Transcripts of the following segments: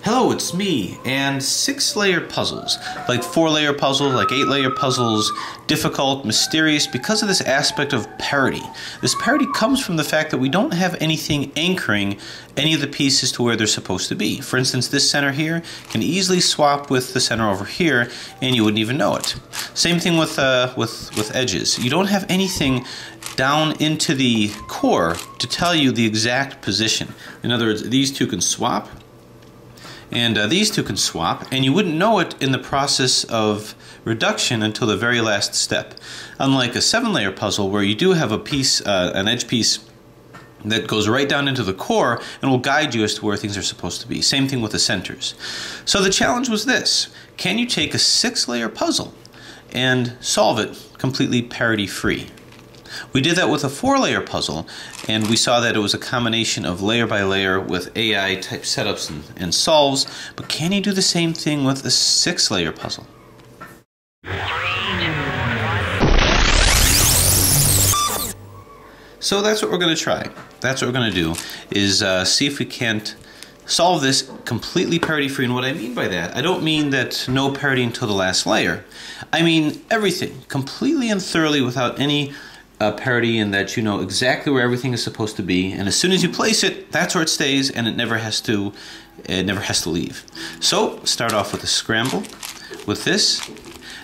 Hello, it's me, and 6-layer puzzles, like 4-layer puzzles, like 8-layer puzzles, difficult, mysterious, because of this aspect of parity. This parity comes from the fact that we don't have anything anchoring any of the pieces to where they're supposed to be. For instance, this center here can easily swap with the center over here, and you wouldn't even know it. Same thing with edges. You don't have anything down into the core to tell you the exact position. In other words, these two can swap, and these two can swap, and you wouldn't know it in the process of reduction until the very last step. Unlike a 7-layer puzzle where you do have a piece, an edge piece that goes right down into the core and will guide you as to where things are supposed to be. Same thing with the centers. So the challenge was this: can you take a 6-layer puzzle and solve it completely parity free? We did that with a 4-layer puzzle, and we saw that it was a combination of layer by layer with AI type setups and solves, but can you do the same thing with a 6-layer puzzle? So that's what we're going to try. That's what we're going to do, is see if we can't solve this completely parity free. And what I mean by that, I don't mean that no parity until the last layer. I mean everything, completely and thoroughly, without any parity, in that you know exactly where everything is supposed to be, and as soon as you place it, that's where it stays, and it never has to leave. So start off with a scramble with this.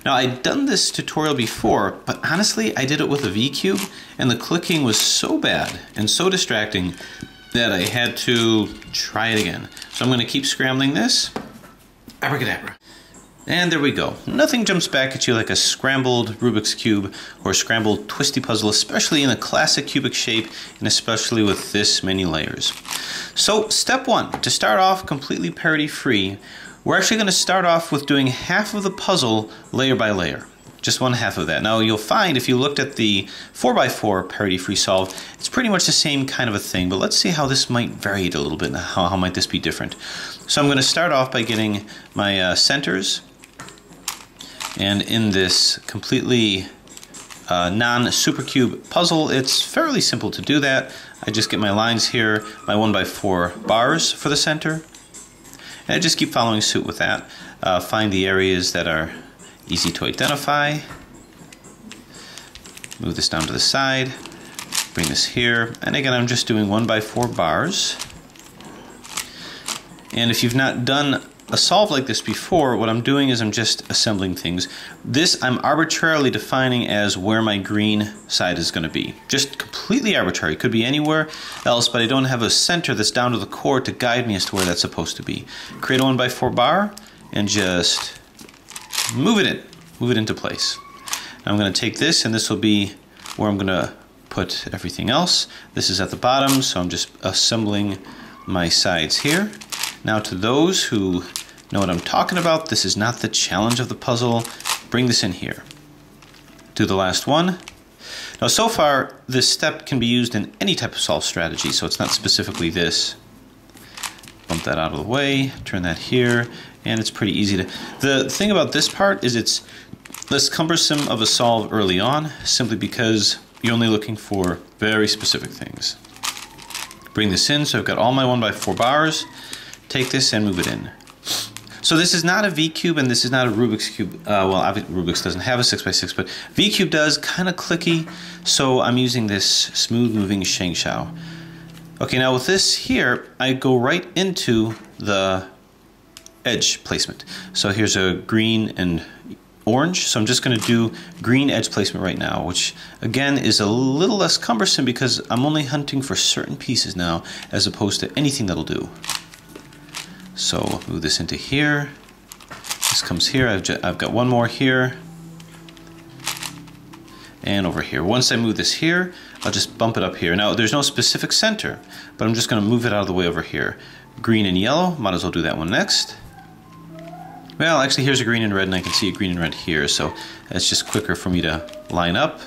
Now, I'd done this tutorial before, but honestly I did it with a V-cube, and the clicking was so bad and so distracting that I had to try it again. So I'm going to keep scrambling this. Abracadabra. And there we go. Nothing jumps back at you like a scrambled Rubik's Cube or a scrambled twisty puzzle, especially in a classic cubic shape, and especially with this many layers. So step 1, to start off completely parity free, we're actually going to start off with doing half of the puzzle layer by layer. Just one half of that. Now you'll find if you looked at the 4x4 parity free solve, it's pretty much the same kind of a thing, but let's see how this might vary it a little bit. How might this be different? So I'm going to start off by getting my centers. And in this completely non-supercube puzzle, it's fairly simple to do that. I just get my lines here, my 1x4 bars for the center, and I just keep following suit with that. Find the areas that are easy to identify. Move this down to the side, bring this here, and again I'm just doing 1x4 bars. And if you've not done a solve like this before, what I'm doing is I'm just assembling things. This I'm arbitrarily defining as where my green side is going to be. Just completely arbitrary. It could be anywhere else, but I don't have a center that's down to the core to guide me as to where that's supposed to be. Create a 1x4 bar and just move it into place. I'm going to take this, and this will be where I'm going to put everything else. This is at the bottom, so I'm just assembling my sides here. Now, to those who know what I'm talking about, this is not the challenge of the puzzle. Bring this in here. Do the last one. Now, so far, this step can be used in any type of solve strategy, so it's not specifically this. Bump that out of the way, turn that here, and it's pretty easy to... The thing about this part is it's less cumbersome of a solve early on, simply because you're only looking for very specific things. Bring this in, so I've got all my 1x4 bars. Take this and move it in. So this is not a V-cube, and this is not a Rubik's Cube. Well, obviously Rubik's doesn't have a 6x6, but V-cube does, kind of clicky, so I'm using this smooth moving Sheng Shao. Okay, now with this here, I go right into the edge placement. So here's a green and orange, so I'm just going to do green edge placement right now, which again is a little less cumbersome because I'm only hunting for certain pieces now as opposed to anything that'll do. So move this into here. This comes here. I've got one more here and over here. Once I move this here, I'll just bump it up here. Now there's no specific center, but I'm just going to move it out of the way over here. Green and yellow, might as well do that one next. Well, actually here's a green and red, and I can see a green and red here, so it's just quicker for me to line up.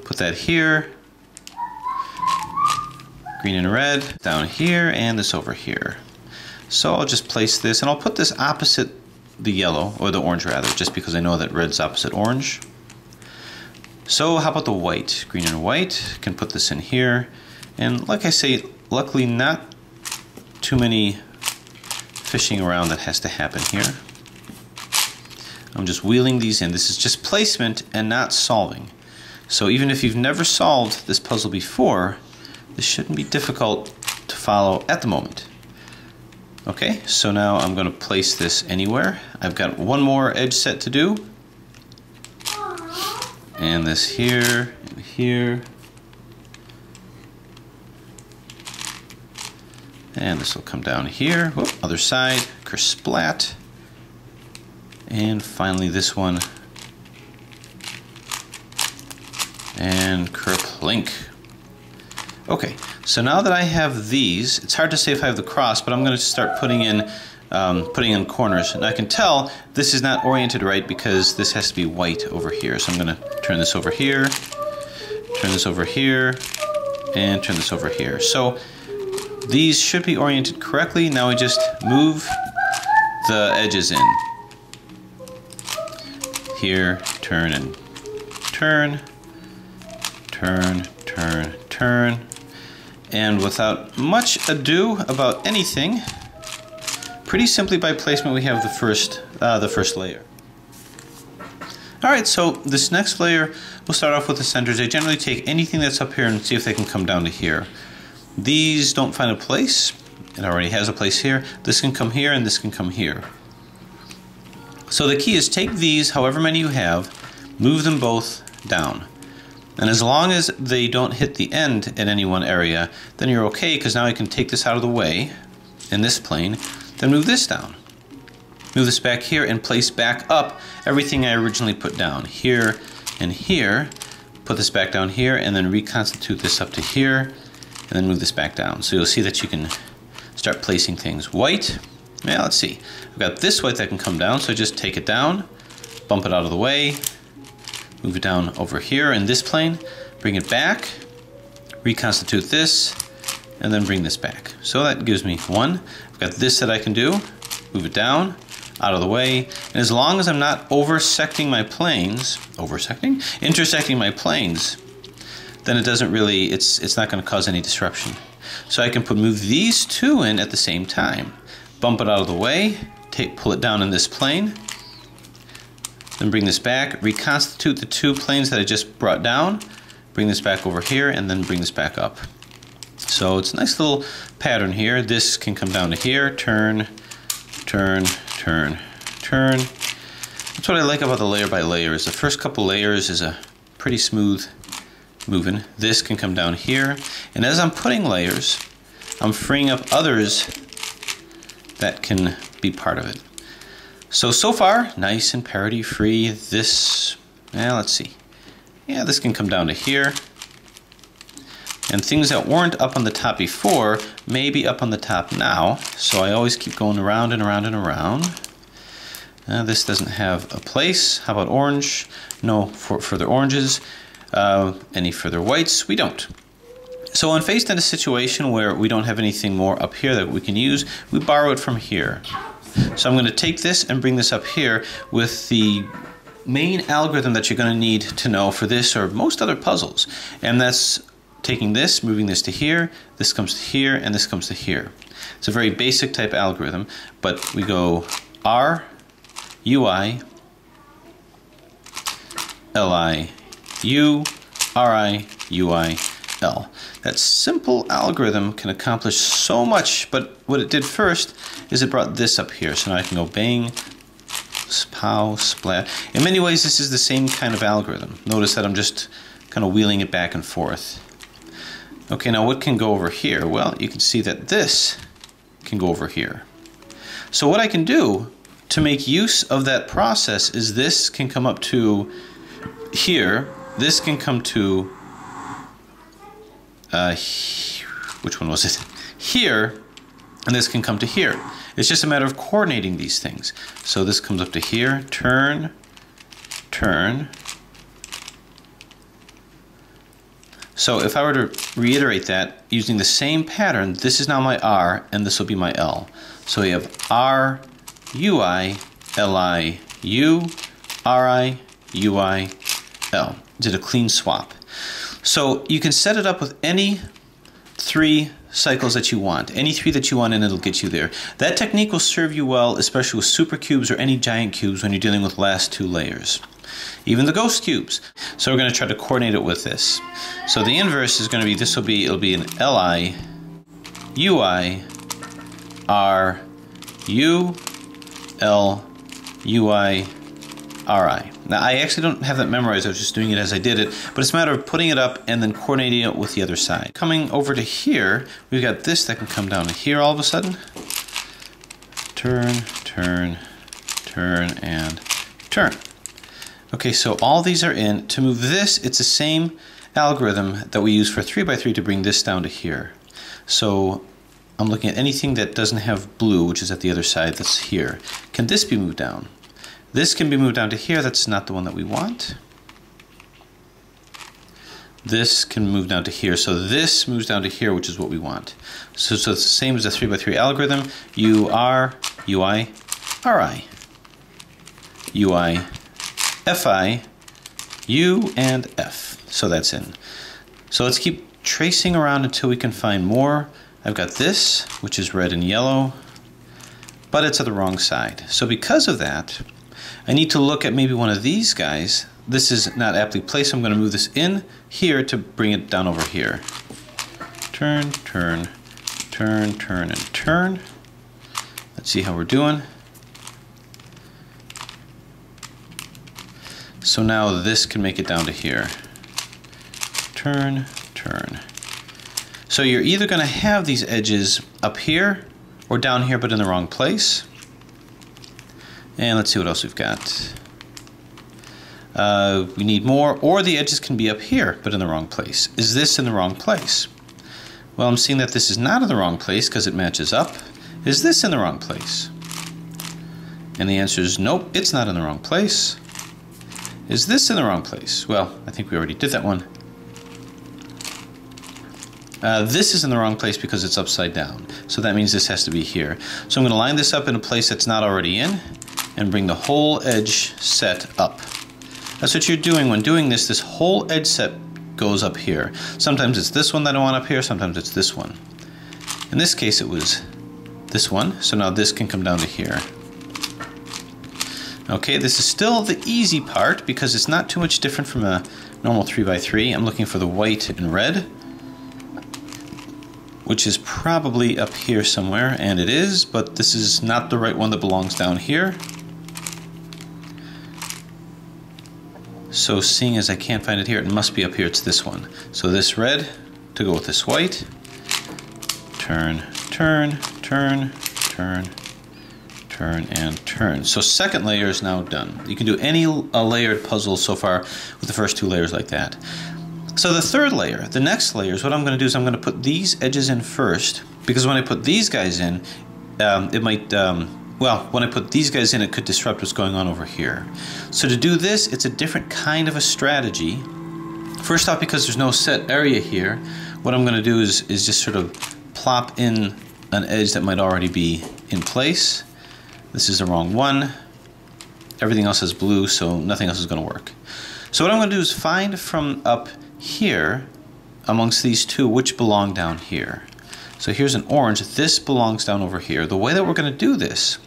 Put that here. Green and red down here, and this over here. So I'll just place this, and I'll put this opposite the yellow, or the orange rather, just because I know that red's opposite orange. So how about the white? Green and white, can put this in here. And like I say, luckily not too many fishing around that has to happen here. I'm just wheeling these in. This is just placement and not solving. So even if you've never solved this puzzle before, this shouldn't be difficult to follow at the moment. Okay, so now I'm going to place this anywhere. I've got one more edge set to do. And this here, and here. And this will come down here. Whoop, other side, kersplat. And finally this one. And kerplink. Okay, so now that I have these, it's hard to say if I have the cross, but I'm going to start putting in corners. And I can tell this is not oriented right because this has to be white over here. So I'm going to turn this over here, turn this over here, and turn this over here. So these should be oriented correctly. Now we just move the edges in. Here, turn and turn, turn, turn, turn. And without much ado about anything, pretty simply by placement we have the first layer. Alright, so this next layer, we'll start off with the centers. I generally take anything that's up here and see if they can come down to here. These don't find a place. It already has a place here. This can come here and this can come here. So the key is take these, however many you have, move them both down. And as long as they don't hit the end in any one area, then you're okay, because now I can take this out of the way in this plane, then move this down. Move this back here and place back up everything I originally put down. Here and here, put this back down here, and then reconstitute this up to here, and then move this back down. So you'll see that you can start placing things. White, yeah, let's see. I've got this white that can come down, so just take it down, bump it out of the way, move it down over here in this plane, bring it back, reconstitute this, and then bring this back. So that gives me one. I've got this that I can do, move it down, out of the way, and as long as I'm not intersecting my planes, then it doesn't really, it's not going to cause any disruption. So I can move these two in at the same time. Bump it out of the way, pull it down in this plane, then bring this back, reconstitute the two planes that I just brought down, bring this back over here, and then bring this back up. So it's a nice little pattern here. This can come down to here, turn, turn, turn, turn. That's what I like about the layer by layer, is the first couple layers is a pretty smooth moving. This can come down here, and as I'm putting layers, I'm freeing up others that can be part of it. So far, nice and parity free. This, let's see. Yeah, this can come down to here. And things that weren't up on the top before may be up on the top now. So I always keep going around and around and around. This doesn't have a place. How about orange? No further oranges. Any further whites? We don't. So when faced in a situation where we don't have anything more up here that we can use, we borrow it from here. So I'm going to take this and bring this up here with the main algorithm that you're going to need to know for this or most other puzzles. And that's taking this, moving this to here, this comes to here, and this comes to here. It's a very basic type algorithm, but we go R, UI, LI, U, RI, UI, L. That simple algorithm can accomplish so much, but what it did first is it brought this up here. So now I can go bang, pow, splat. In many ways, this is the same kind of algorithm. Notice that I'm just kind of wheeling it back and forth. Okay, now what can go over here? Well, you can see that this can go over here. So what I can do to make use of that process is this can come up to here, this can come to which one was it? Here, and this can come to here. It's just a matter of coordinating these things. So this comes up to here, turn, turn. So if I were to reiterate that using the same pattern, this is now my R and this will be my L. So we have R, UI, LI, U, RI, UI, L. Did a clean swap. So you can set it up with any three cycles that you want. Any 3 that you want, and it'll get you there. That technique will serve you well, especially with supercubes or any giant cubes when you're dealing with last 2 layers. Even the ghost cubes. So we're going to try to coordinate it with this. So the inverse is going to be, it'll be an Li, Ui, R, U, L, Ui, Ri. Now I actually don't have that memorized, I was just doing it as I did it, but it's a matter of putting it up and then coordinating it with the other side. Coming over to here, we've got this that can come down to here all of a sudden. Turn, turn, turn, and turn. Okay, so all these are in. To move this, it's the same algorithm that we use for 3x3 to bring this down to here. So I'm looking at anything that doesn't have blue, which is at the other side, that's here. Can this be moved down? This can be moved down to here. That's not the one that we want. This can move down to here. So this moves down to here, which is what we want. So it's the same as the 3x3 algorithm. U, R, Ui, Ri. Ui, Fi, U, and F. So that's in. So let's keep tracing around until we can find more. I've got this, which is red and yellow, but it's at the wrong side. So because of that, I need to look at maybe one of these guys. This is not aptly placed, so I'm going to move this in here to bring it down over here. Turn, turn, turn, turn, and turn. Let's see how we're doing. So now this can make it down to here. Turn, turn. So you're either going to have these edges up here or down here, but in the wrong place. And let's see what else we've got. We need more, or the edges can be up here, but in the wrong place. Is this in the wrong place? Well, I'm seeing that this is not in the wrong place because it matches up. Is this in the wrong place? And the answer is nope, it's not in the wrong place. Is this in the wrong place? Well, I think we already did that one. This is in the wrong place because it's upside down. So that means this has to be here. So I'm going to line this up in a place that's not already in and bring the whole edge set up. That's what you're doing when doing this. This whole edge set goes up here. Sometimes it's this one that I want up here, sometimes it's this one. In this case it was this one, so now this can come down to here. Okay, this is still the easy part because it's not too much different from a normal 3x3. I'm looking for the white and red, which is probably up here somewhere, and it is, but this is not the right one that belongs down here. So seeing as I can't find it here, it must be up here, it's this one. So this red to go with this white. Turn, turn, turn, turn, turn, and turn. So second layer is now done. You can do any layered puzzle so far with the first 2 layers like that. So the third layer, the next layer, is what I'm going to do is I'm going to put these edges in first, because when I put these guys in, it might, well, when I put these guys in, it could disrupt what's going on over here. So to do this, it's a different kind of a strategy. First off, because there's no set area here, what I'm going to do is just sort of plop in an edge that might already be in place. This is the wrong one. Everything else is blue, so nothing else is going to work. So what I'm going to do is find from up here, amongst these 2, which belong down here. So here's an orange. This belongs down over here. The way that we're going to do this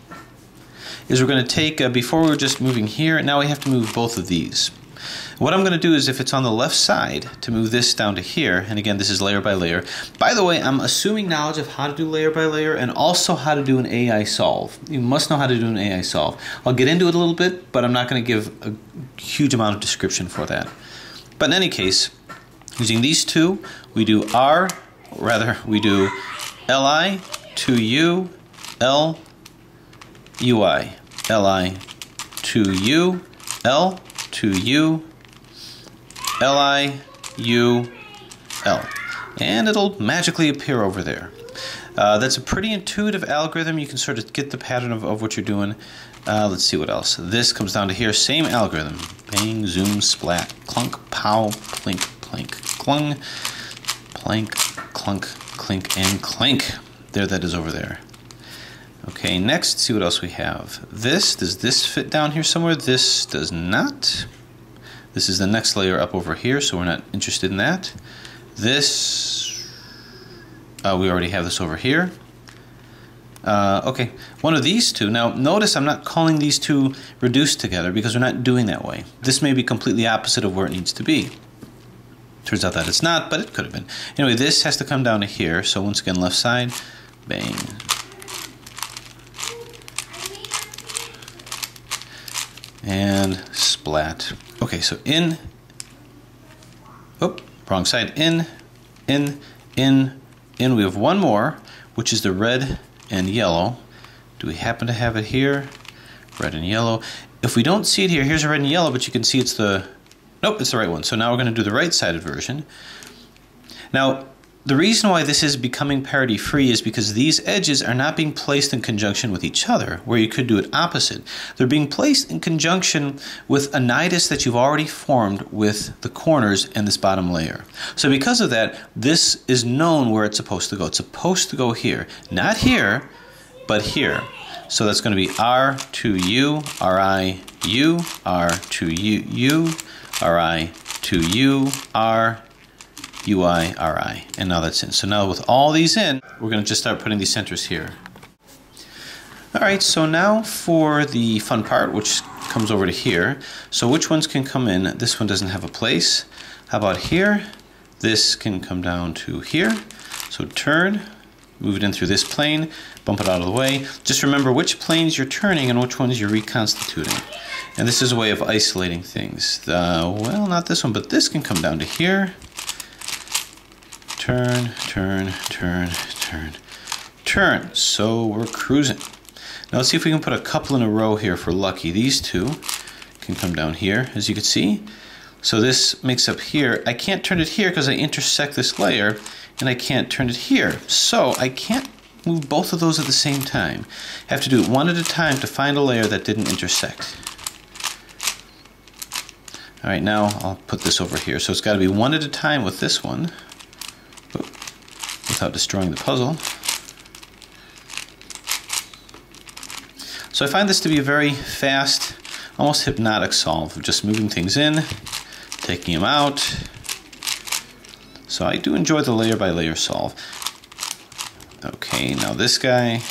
is we're going to take, before we were just moving here, now we have to move both of these. What I'm going to do is, if it's on the left side, to move this down to here, and again, this is layer by layer. By the way, I'm assuming knowledge of how to do layer by layer and also how to do an AI solve. You must know how to do an AI solve. I'll get into it a little bit, but I'm not going to give a huge amount of description for that. But in any case, using these 2, we do R, rather, we do Li, 2U, L, Ui, Li, 2U, L, 2U, Li, U, L. And it'll magically appear over there. That's a pretty intuitive algorithm. You can sort of get the pattern of what you're doing. Let's see what else. This comes down to here, same algorithm. Bang, zoom, splat, clunk, pow, plink, plank, clung, plank, clunk, clink, and clank. There that is over there. Okay, next, see what else we have. This, does this fit down here somewhere? This does not. This is the next layer up over here, so we're not interested in that. This, We already have this over here. Okay, one of these two. Now notice I'm not calling these two reduced together because we're not doing that way. This may be completely opposite of where it needs to be. Turns out that it's not, but it could have been. Anyway, this has to come down to here. So once again, left side, bang. And splat. Okay, so in, wrong side, in. We have one more, which is the red and yellow. Do we happen to have it here? Red and yellow. If we don't see it here, here's a red and yellow, but you can see it's the, nope, it's the right one. So now we're going to do the right-sided version. Now, the reason why this is becoming parity free is because these edges are not being placed in conjunction with each other, where you could do it opposite. They're being placed in conjunction with a nidus that you've already formed with the corners and this bottom layer. So because of that, this is known where it's supposed to go. It's supposed to go here. Not here, but here. So that's going to be R to U, RI, U, R to U, U, RI to U, R, UI, RI, and now that's in. So now with all these in, we're going to just start putting these centers here. All right, so now for the fun part, which comes over to here. So which ones can come in? This one doesn't have a place. How about here? This can come down to here. So turn, move it in through this plane, bump it out of the way. Just remember which planes you're turning and which ones you're reconstituting. And this is a way of isolating things. Well, not this one, but this can come down to here. Turn, turn, turn, turn, turn. So we're cruising. Now let's see if we can put a couple in a row here for lucky. These two can come down here, as you can see. So this makes up here. I can't turn it here because I intersect this layer, and I can't turn it here. So I can't move both of those at the same time. I have to do it one at a time to find a layer that didn't intersect. All right, now I'll put this over here. So it's got to be one at a time with this one, without destroying the puzzle. So I find this to be a very fast, almost hypnotic solve of just moving things in, taking them out. So I do enjoy the layer by layer solve. Okay, now this guy.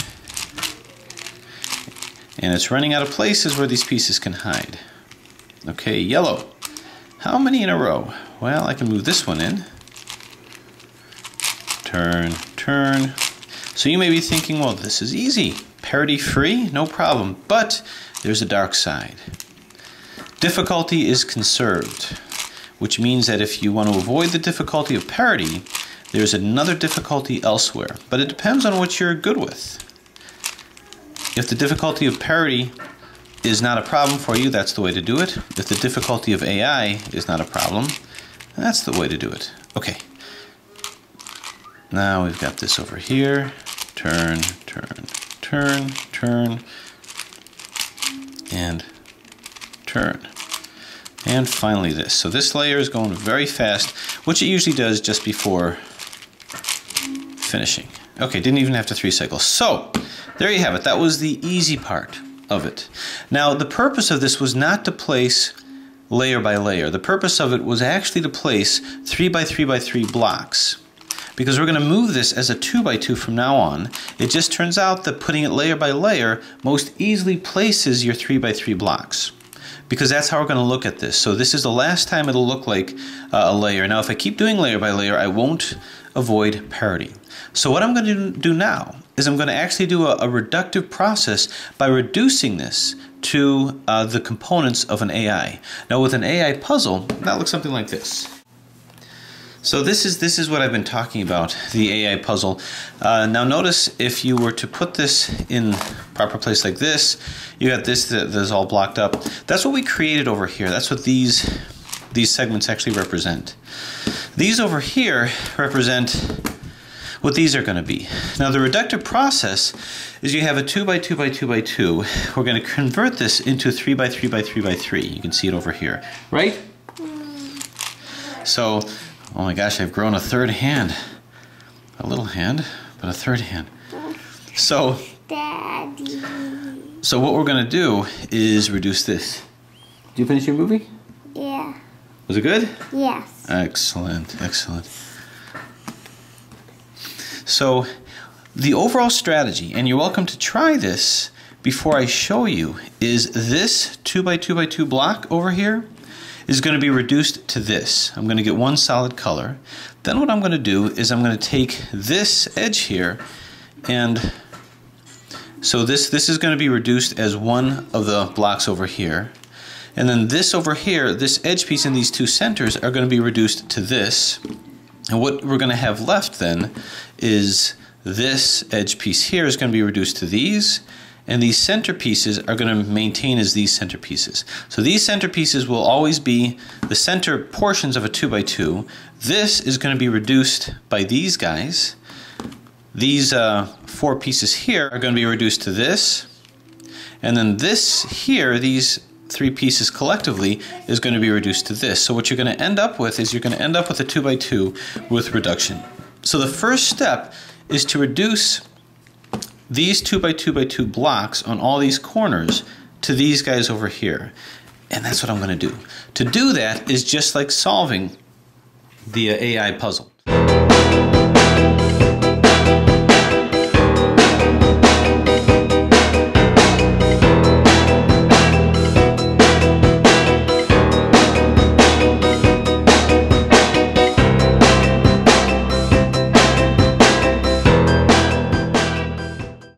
And it's running out of places where these pieces can hide. Okay, yellow. How many in a row? Well, I can move this one in. Turn, turn. So you may be thinking, well, this is easy. Parity free, no problem. But there's a dark side. Difficulty is conserved, which means that if you want to avoid the difficulty of parity, there's another difficulty elsewhere. But it depends on what you're good with. If the difficulty of parity is not a problem for you, that's the way to do it. If the difficulty of AI is not a problem, that's the way to do it. Okay. Now we've got this over here. Turn, turn, turn, turn, and turn. And finally this. So this layer is going very fast, which it usually does just before finishing. Okay, didn't even have to 3 cycles. So there you have it. That was the easy part of it. Now the purpose of this was not to place layer by layer. The purpose of it was actually to place 3 by 3 by 3 blocks. Because we're going to move this as a 2 by 2 from now on. It just turns out that putting it layer by layer most easily places your 3 by 3 blocks. Because that's how we're going to look at this. So this is the last time it'll look like a layer. Now if I keep doing layer by layer, I won't avoid parity. So what I'm going to do now is I'm going to actually do a reductive process by reducing this to the components of an AI. Now with an AI puzzle, that looks something like this. So this is what I've been talking about, the AI puzzle. Now notice if you were to put this in proper place like this, you got this that's all blocked up. That's what we created over here. That's what these segments actually represent. These over here represent what these are going to be. Now the reductive process is you have a 2 by 2 by 2 by 2. We're going to convert this into 3 by 3 by 3 by 3. You can see it over here, right? So, oh my gosh, I've grown a third hand. A little hand, but a third hand. So, Daddy. So what we're going to do is reduce this. Did you finish your movie? Yeah. Was it good? Yes. Excellent, excellent. So the overall strategy, and you're welcome to try this before I show you, is this 2x2x2 block over here is going to be reduced to this. I'm going to get one solid color. Then what I'm going to do is I'm going to take this edge here, and so this is going to be reduced as one of the blocks over here. And then this over here, this edge piece and these two centers are going to be reduced to this. And what we're going to have left then is this edge piece here is going to be reduced to these, and these center pieces are going to maintain as these center pieces. So these center pieces will always be the center portions of a 2x2. This is going to be reduced by these guys. These four pieces here are going to be reduced to this, and then this here, these three pieces collectively, is going to be reduced to this. So what you're going to end up with is you're going to end up with a 2x2 with reduction. So the first step is to reduce these 2x2x2 blocks on all these corners to these guys over here. And that's what I'm going to do. To do that is just like solving the AI puzzle.